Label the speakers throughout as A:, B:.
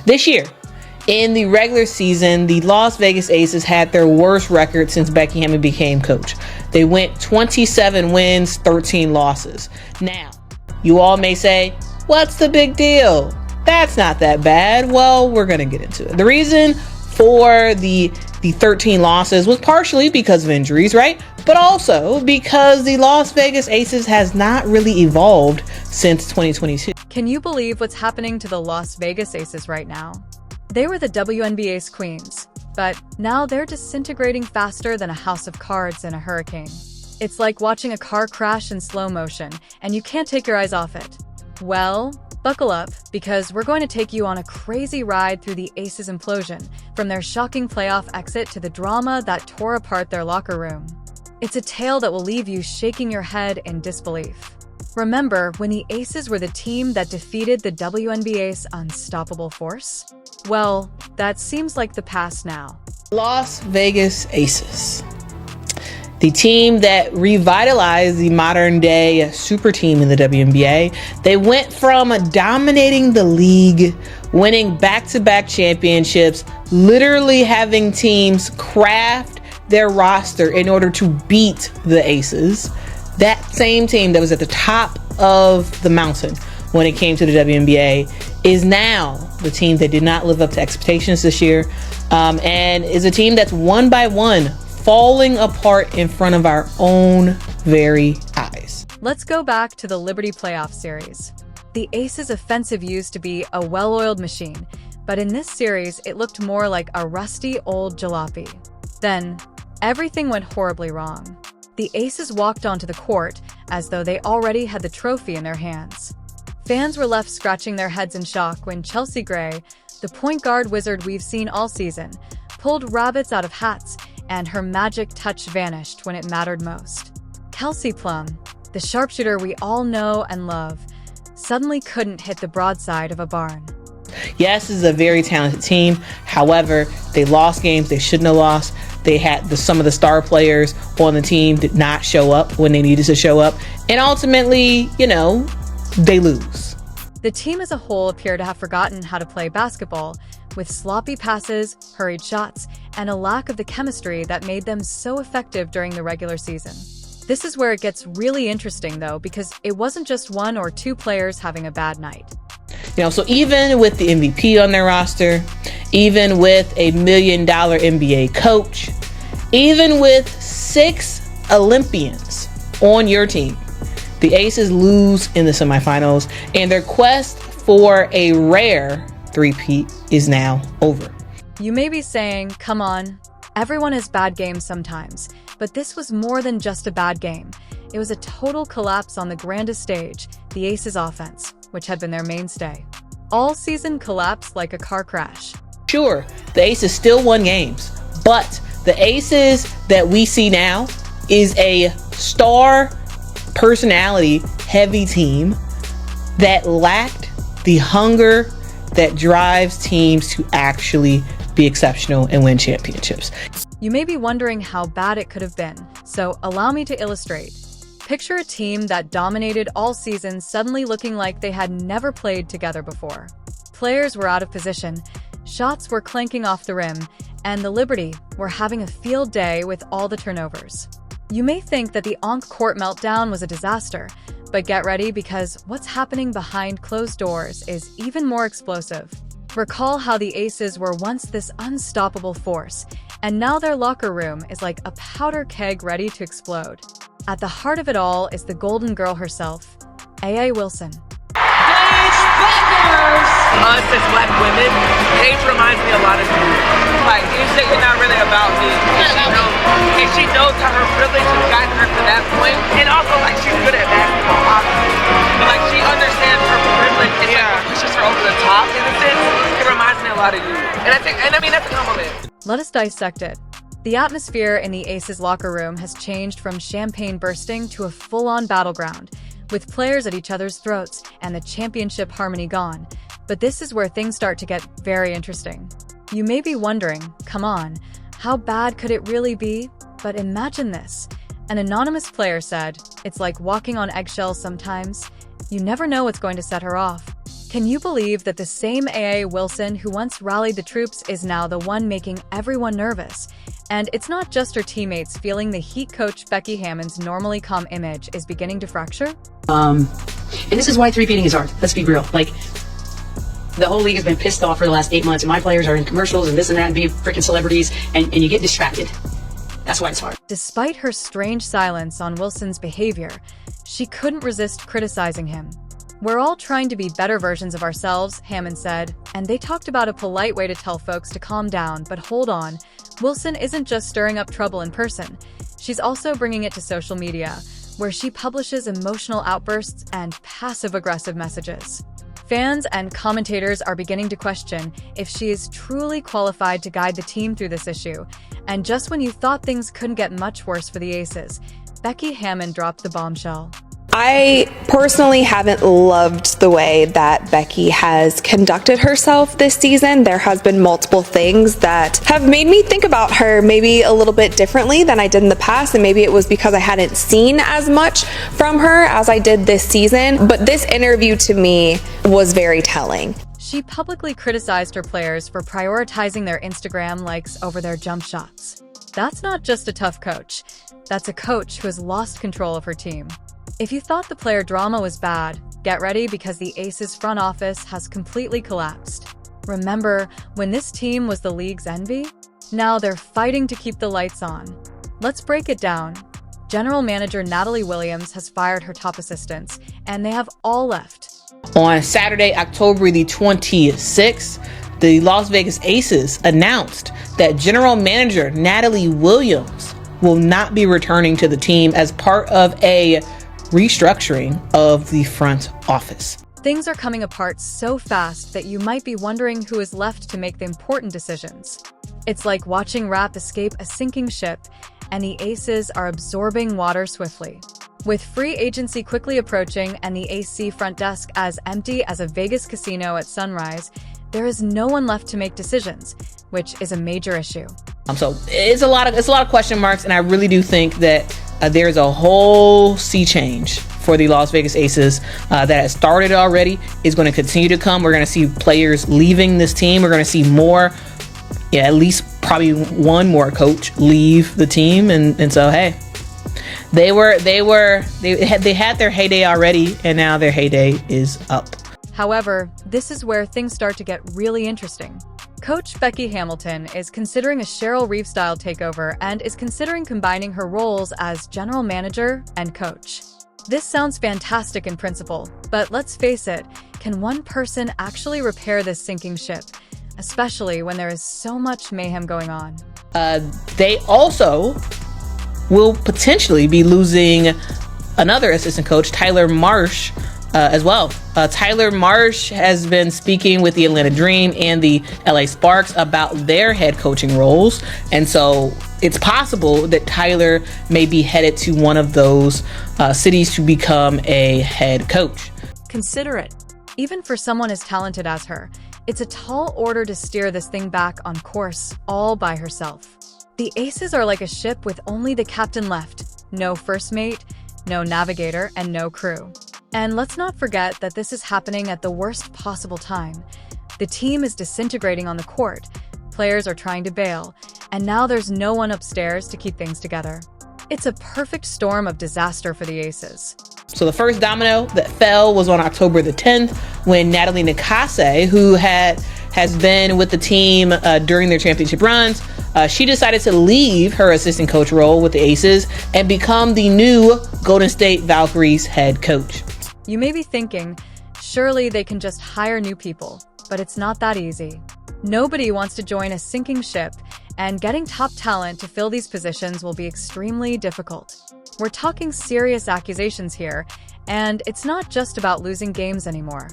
A: This year, in the regular season, the Las Vegas Aces had their worst record since Becky Hammon became coach. They went 27 wins, 13 losses. Now, you all may say, what's the big deal? That's not that bad. Well, we're going to get into it. The reason for the 13 losses was partially because of injuries, right? But also because the Las Vegas Aces has not really evolved since 2022.
B: Can you believe what's happening to the Las Vegas Aces right now? They were the WNBA's queens, but now they're disintegrating faster than a house of cards in a hurricane. It's like watching a car crash in slow motion, and you can't take your eyes off it. Well, buckle up, because we're going to take you on a crazy ride through the Aces' implosion, from their shocking playoff exit to the drama that tore apart their locker room. It's a tale that will leave you shaking your head in disbelief. Remember when the Aces were the team that defeated the WNBA's unstoppable force? Well, that seems like the past now.
A: Las Vegas Aces, the team that revitalized the modern day super team in the WNBA. They went from dominating the league, winning back-to-back championships, literally having teams craft their roster in order to beat the Aces. That same team that was at the top of the mountain when it came to the WNBA is now the team that did not live up to expectations this year, and is a team that's one by one falling apart in front of our own very eyes.
B: Let's go back to the Liberty playoff series. The Aces' offensive used to be a well-oiled machine, but in this series, it looked more like a rusty old jalopy. Then, everything went horribly wrong. The Aces walked onto the court as though they already had the trophy in their hands. Fans were left scratching their heads in shock when Chelsea Gray, the point guard wizard we've seen all season, pulled rabbits out of hats and her magic touch vanished when it mattered most. Kelsey Plum, the sharpshooter we all know and love, suddenly couldn't hit the broadside of a barn.
A: Yes, this is a very talented team. However, they lost games they shouldn't have lost. They had some of the star players on the team did not show up when they needed to show up. And ultimately, they lose.
B: The team as a whole appear to have forgotten how to play basketball, with sloppy passes, hurried shots, and a lack of the chemistry that made them so effective during the regular season. This is where it gets really interesting, though, because it wasn't just one or two players having a bad night.
A: So even with the MVP on their roster, even with a $1 million NBA coach, even with 6 Olympians on your team, the Aces lose in the semifinals, and their quest for a rare three-peat is now over.
B: You may be saying, come on, everyone has bad games sometimes, but this was more than just a bad game. It was a total collapse on the grandest stage, the Aces' offense, which had been their mainstay. All season collapsed like a car crash.
A: Sure, the Aces still won games, but the Aces that we see now is a star personality heavy team that lacked the hunger that drives teams to actually be exceptional and win championships.
B: You may be wondering how bad it could have been, so allow me to illustrate. Picture a team that dominated all season suddenly looking like they had never played together before. Players were out of position, shots were clanking off the rim, and the Liberty were having a field day with all the turnovers. You may think that the on-court meltdown was a disaster, but get ready because what's happening behind closed doors is even more explosive. Recall how the Aces were once this unstoppable force, and now their locker room is like a powder keg ready to explode. At the heart of it all is the Golden Girl herself, A.A. Wilson.
C: Us as black women, Paige reminds me a lot of you. Like, you say you're not really about me. And she knows how her privilege has gotten her to that point. And also, like, she's good at basketball, obviously. But, like, she understands her privilege and like, pushes her over the top, in a sense. It reminds me a lot of you. And I mean, that's a compliment.
B: Let us dissect it. The atmosphere in the Aces locker room has changed from champagne bursting to a full-on battleground, with players at each other's throats and the championship harmony gone. But this is where things start to get very interesting. You may be wondering, come on, how bad could it really be? But imagine this. An anonymous player said, "It's like walking on eggshells sometimes. You never know what's going to set her off." Can you believe that the same A.A. Wilson who once rallied the troops is now the one making everyone nervous? And it's not just her teammates feeling the Heat coach Becky Hammon's normally calm image is beginning to fracture?
D: And this is why three-peating is hard. Let's be real. Like, the whole league has been pissed off for the last 8 months, and my players are in commercials and this and that and being freaking celebrities, and you get distracted. That's why it's hard.
B: Despite her strange silence on Wilson's behavior, she couldn't resist criticizing him. "We're all trying to be better versions of ourselves," Hammond said, and they talked about a polite way to tell folks to calm down, but hold on. Wilson isn't just stirring up trouble in person. She's also bringing it to social media, where she publishes emotional outbursts and passive-aggressive messages. Fans and commentators are beginning to question if she is truly qualified to guide the team through this issue. And just when you thought things couldn't get much worse for the Aces, Becky Hammond dropped the bombshell.
E: I personally haven't loved the way that Becky has conducted herself this season. There has been multiple things that have made me think about her maybe a little bit differently than I did in the past, and maybe it was because I hadn't seen as much from her as I did this season. But this interview to me was very telling.
B: She publicly criticized her players for prioritizing their Instagram likes over their jump shots. That's not just a tough coach. That's a coach who has lost control of her team. If you thought the player drama was bad, get ready because the Aces front office has completely collapsed. Remember when this team was the league's envy? Now they're fighting to keep the lights on. Let's break it down. General manager Natalie Williams has fired her top assistants, and they have all left.
A: On Saturday, October the 26th, the Las Vegas Aces announced that general manager Natalie Williams will not be returning to the team as part of a restructuring of the front office.
B: Things are coming apart so fast that you might be wondering who is left to make the important decisions. It's like watching Rap escape a sinking ship, and the Aces are absorbing water swiftly. With free agency quickly approaching and the AC front desk as empty as a Vegas casino at sunrise, there is no one left to make decisions, which is a major issue.
A: So it's a lot of question marks, and I really do think that there's a whole sea change for the Las Vegas Aces that has started already, is going to continue to come. We're going to see players leaving this team. We're going to see more, at least probably one more coach leave the team, and so hey, they had their heyday already, and now their heyday is up.
B: However, this is where things start to get really interesting. Coach Becky Hamilton is considering a Cheryl Reeve-style takeover and is considering combining her roles as general manager and coach. This sounds fantastic in principle, but let's face it, can one person actually repair this sinking ship, especially when there is so much mayhem going on?
A: They also will potentially be losing another assistant coach, Tyler Marsh, as well. Tyler Marsh has been speaking with the Atlanta Dream and the LA Sparks about their head coaching roles. And so it's possible that Tyler may be headed to one of those cities to become a head coach.
B: Consider it. Even for someone as talented as her, it's a tall order to steer this thing back on course all by herself. The Aces are like a ship with only the captain left. No first mate, no navigator, and no crew. And let's not forget that this is happening at the worst possible time. The team is disintegrating on the court, players are trying to bail, and now there's no one upstairs to keep things together. It's a perfect storm of disaster for the Aces.
A: So the first domino that fell was on October the 10th when Natalie Nakase, who has been with the team during their championship runs, she decided to leave her assistant coach role with the Aces and become the new Golden State Valkyries head coach.
B: You may be thinking, surely they can just hire new people, but it's not that easy. Nobody wants to join a sinking ship, and getting top talent to fill these positions will be extremely difficult. We're talking serious accusations here, and it's not just about losing games anymore.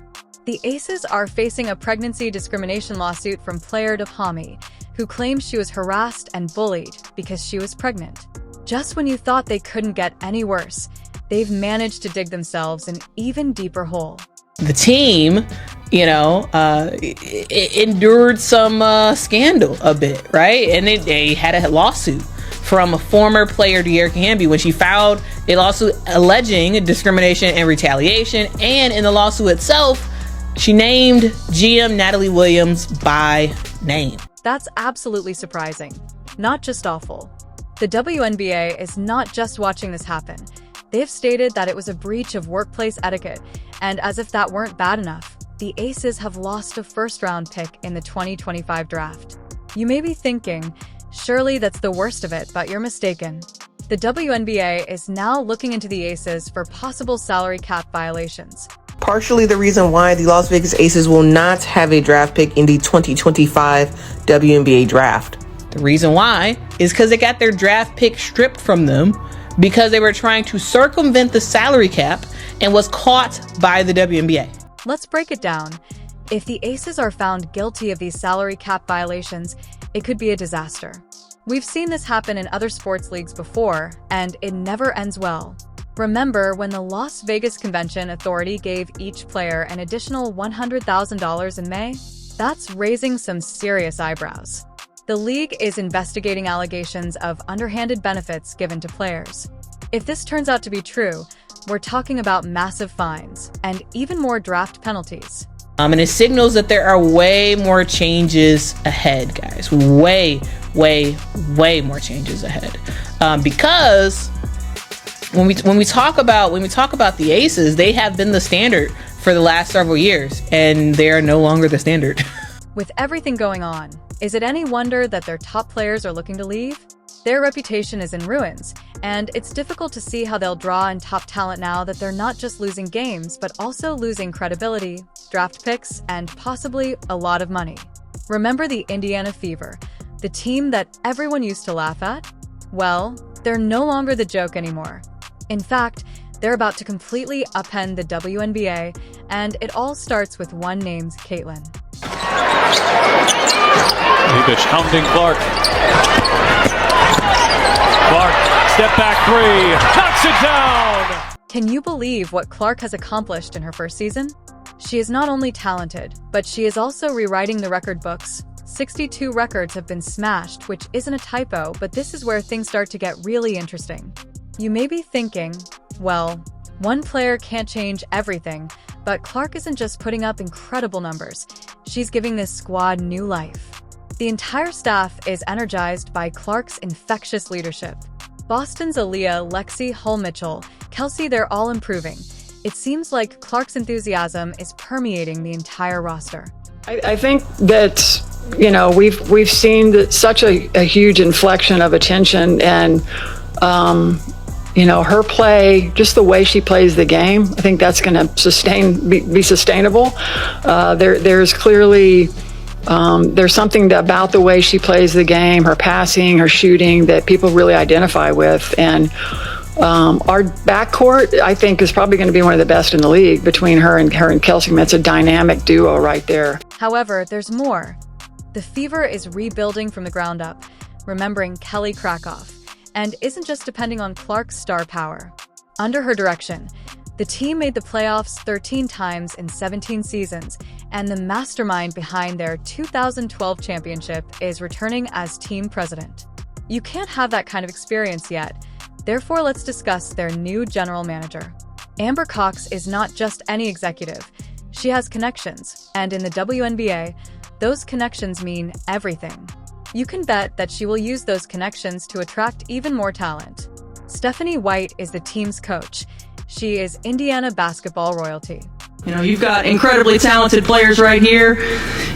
B: The Aces are facing a pregnancy discrimination lawsuit from player Dapami, who claims she was harassed and bullied because she was pregnant. Just when you thought they couldn't get any worse, they've managed to dig themselves an even deeper hole.
A: The team, endured some scandal a bit, right? And they had a lawsuit from a former player, De'Erica Hamby, when she filed a lawsuit alleging discrimination and retaliation. And in the lawsuit itself, She named GM Natalie Williams by name.
B: That's absolutely surprising. Not just awful. The WNBA is not just watching this happen. They've stated that it was a breach of workplace etiquette, and as if that weren't bad enough, the Aces have lost a first-round pick in the 2025 draft. You may be thinking, surely that's the worst of it, but you're mistaken. The WNBA is now looking into the Aces for possible salary cap violations.
C: Partially the reason why the Las Vegas Aces will not have a draft pick in the 2025 WNBA draft.
A: The reason why is because they got their draft pick stripped from them because they were trying to circumvent the salary cap and was caught by the WNBA.
B: Let's break it down. If the Aces are found guilty of these salary cap violations, it could be a disaster. We've seen this happen in other sports leagues before, and it never ends well. Remember when the Las Vegas Convention Authority gave each player an additional $100,000 in May? That's raising some serious eyebrows. The league is investigating allegations of underhanded benefits given to players. If this turns out to be true, we're talking about massive fines and even more draft penalties.
A: And it signals that there are way more changes ahead, guys. Way more changes ahead. Because when we talk about the Aces, they have been the standard for the last several years, and they are no longer the standard.
B: With everything going on, is it any wonder that their top players are looking to leave? Their reputation is in ruins, and it's difficult to see how they'll draw in top talent now that they're not just losing games, but also losing credibility, draft picks, and possibly a lot of money. Remember the Indiana Fever, the team that everyone used to laugh at? Well, they're no longer the joke anymore. In fact, they're about to completely upend the WNBA, and it all starts with one named Caitlin.
F: Leibich hounding Clark. Clark, step back three, knocks it down!
B: Can you believe what Clark has accomplished in her first season? She is not only talented, but she is also rewriting the record books. 62 records have been smashed, which isn't a typo, but this is where things start to get really interesting. You may be thinking, well, one player can't change everything, but Clark isn't just putting up incredible numbers. She's giving this squad new life. The entire staff is energized by Clark's infectious leadership. Boston's Aaliyah, Lexi, Hull Mitchell, Kelsey, they're all improving. It seems like Clark's enthusiasm is permeating the entire roster.
G: I think that, we've seen such a huge inflection of attention, and her play, just the way she plays the game, I think that's going to be sustainable. There's clearly there's something about the way she plays the game, her passing, her shooting, that people really identify with. And our backcourt, I think, is probably going to be one of the best in the league between her and Kelsey. That's a dynamic duo right there.
B: However, there's more. The Fever is rebuilding from the ground up, remembering Kelly Krakoff, and isn't just depending on Clark's star power. Under her direction, the team made the playoffs 13 times in 17 seasons, and the mastermind behind their 2012 championship is returning as team president. You can't have that kind of experience yet, therefore let's discuss their new general manager. Amber Cox is not just any executive. She has connections, and in the WNBA, those connections mean everything. You can bet that she will use those connections to attract even more talent. Stephanie White is the team's coach. She is Indiana basketball royalty.
H: You've got incredibly talented players right here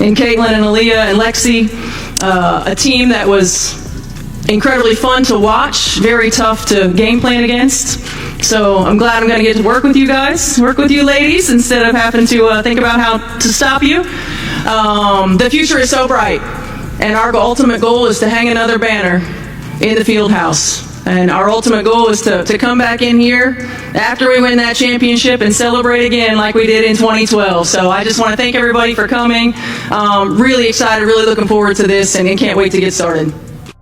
H: in Caitlin and Aaliyah and Lexi. A team that was incredibly fun to watch, very tough to game plan against. So I'm glad I'm going to get to work with you guys, work with you ladies, instead of having to think about how to stop you. The future is so bright, and our ultimate goal is to hang another banner in the field house. And our ultimate goal is to come back in here after we win that championship and celebrate again like we did in 2012. So I just want to thank everybody for coming. Really excited, really looking forward to this, and can't wait to get started.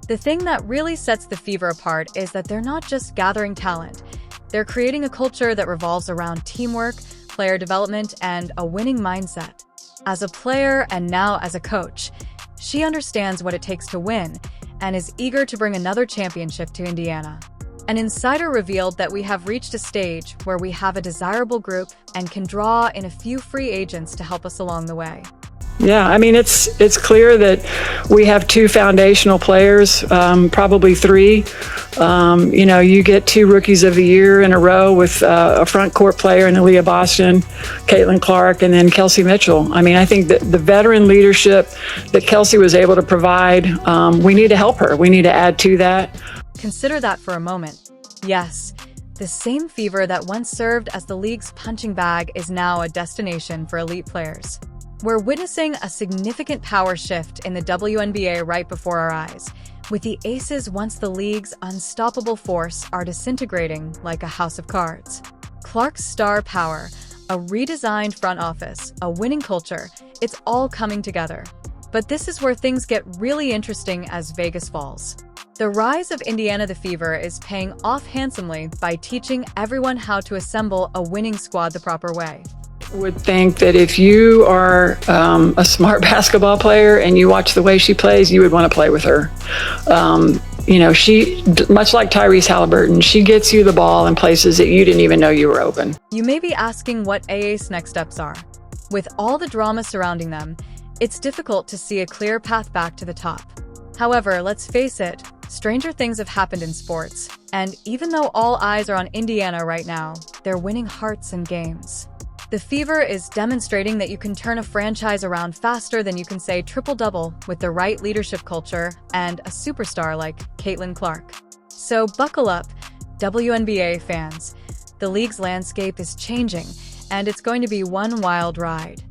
B: The thing that really sets the Fever apart is that they're not just gathering talent. They're creating a culture that revolves around teamwork, player development, and a winning mindset. As a player and now as a coach, she understands what it takes to win and is eager to bring another championship to Indiana. An insider revealed that we have reached a stage where we have a desirable group and can draw in a few free agents to help us along the way.
G: Yeah, I mean, it's clear that we have two foundational players, probably three. You get two rookies of the year in a row with a front court player in Aaliyah Boston, Caitlin Clark, and then Kelsey Mitchell. I mean, I think that the veteran leadership that Kelsey was able to provide, we need to help her. We need to add to that.
B: Consider that for a moment. Yes, the same Fever that once served as the league's punching bag is now a destination for elite players. We're witnessing a significant power shift in the WNBA right before our eyes, with the Aces once the league's unstoppable force are disintegrating like a house of cards. Clark's star power, a redesigned front office, a winning culture, it's all coming together. But this is where things get really interesting as Vegas falls. The rise of Indiana the Fever is paying off handsomely by teaching everyone how to assemble a winning squad the proper way.
G: Would think that if you are a smart basketball player and you watch the way she plays, you would want to play with her. She, much like Tyrese Halliburton, she gets you the ball in places that you didn't even know you were open.
B: You may be asking what AA's next steps are. With all the drama surrounding them, it's difficult to see a clear path back to the top. However, let's face it, stranger things have happened in sports. And even though all eyes are on Indiana right now, they're winning hearts and games. The Fever is demonstrating that you can turn a franchise around faster than you can say triple-double with the right leadership culture and a superstar like Caitlin Clark. So buckle up, WNBA fans. The league's landscape is changing, and it's going to be one wild ride.